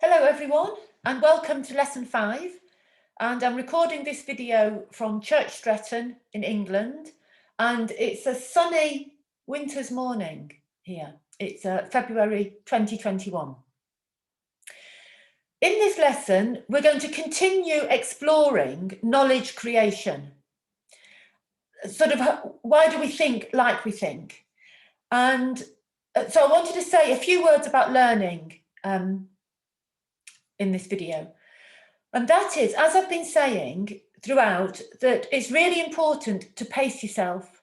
Hello everyone and welcome to lesson 5, and I'm recording this video from Church Stretton in England, and it's a sunny winter's morning here. It's February 2021. In this lesson we're going to continue exploring knowledge creation. Sort of why do we think like we think? And so I wanted to say a few words about learning in this video. And that is, as I've been saying throughout, that it's really important to pace yourself.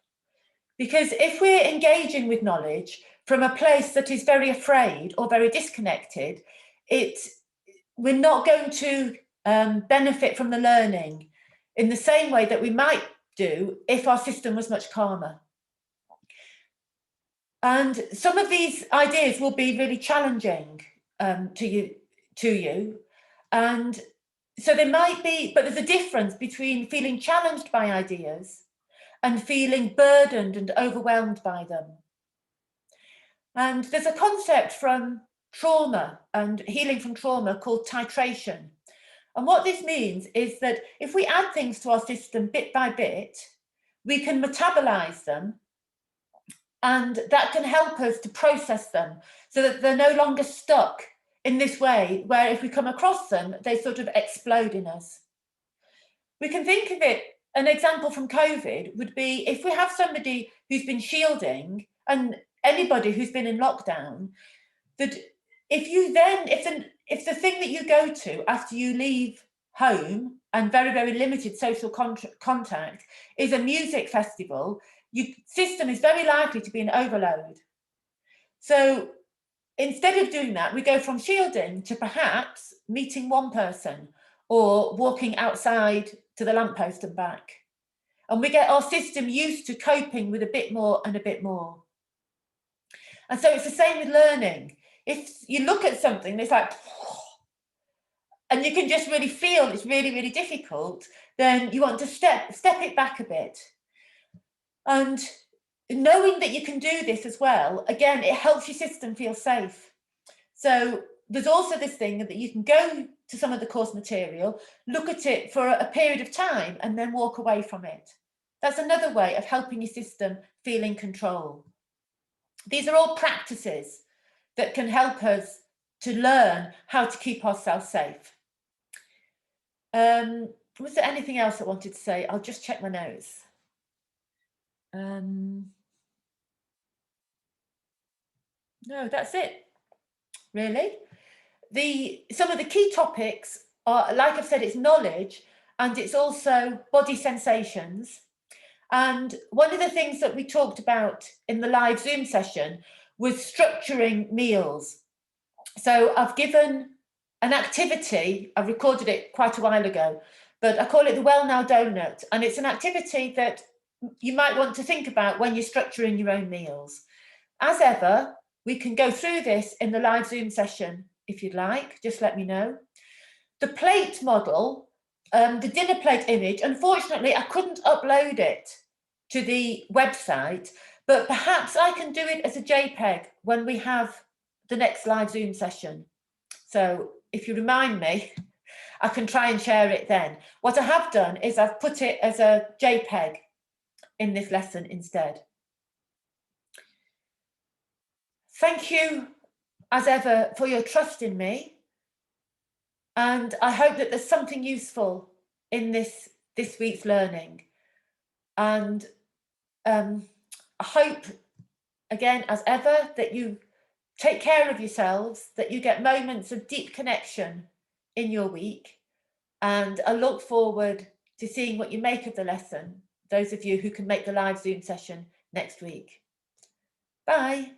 Because if we're engaging with knowledge from a place that is very afraid or very disconnected, we're not going to benefit from the learning in the same way that we might do if our system was much calmer. And some of these ideas will be really challenging to you. And so there might be, but there's a difference between feeling challenged by ideas and feeling burdened and overwhelmed by them. And there's a concept from trauma and healing from trauma called titration. And what this means is that if we add things to our system bit by bit, we can metabolize them, and that can help us to process them so that they're no longer stuck in this way where if we come across them, they sort of explode in us. We can think of it, an example from COVID would be if we have somebody who's been shielding and anybody who's been in lockdown, that if the thing that you go to after you leave home and very, very limited social contact is a music festival, your system is very likely to be in overload. So instead of doing that, we go from shielding to perhaps meeting one person or walking outside to the lamppost and back. And we get our system used to coping with a bit more and a bit more. And so it's the same with learning. If you look at something, it's like, and you can just really feel it's really, really difficult, then you want to step it back a bit. And knowing that you can do this as well, again, it helps your system feel safe. So there's also this thing that you can go to some of the course material, look at it for a period of time and then walk away from it. That's another way of helping your system feel in control. These are all practices that can help us to learn how to keep ourselves safe. Was there anything else I wanted to say? I'll just check my notes. No, that's it, really. Some of the key topics are, like I've said, it's knowledge and it's also body sensations. And one of the things that we talked about in the live Zoom session was structuring meals. So I've given an activity, I recorded it quite a while ago, but I call it the Well Now Donut. And it's an activity that you might want to think about when you're structuring your own meals. As ever, we can go through this in the live Zoom session if you'd like, just let me know. The plate model, the dinner plate image, unfortunately, I couldn't upload it to the website, but perhaps I can do it as a JPEG when we have the next live Zoom session. So if you remind me, I can try and share it then. What I have done is I've put it as a JPEG in this lesson instead. Thank you, as ever, for your trust in me. And I hope that there's something useful in this week's learning. And I hope, again, as ever, that you take care of yourselves, that you get moments of deep connection in your week. And I look forward to seeing what you make of the lesson, those of you who can make the live Zoom session next week. Bye.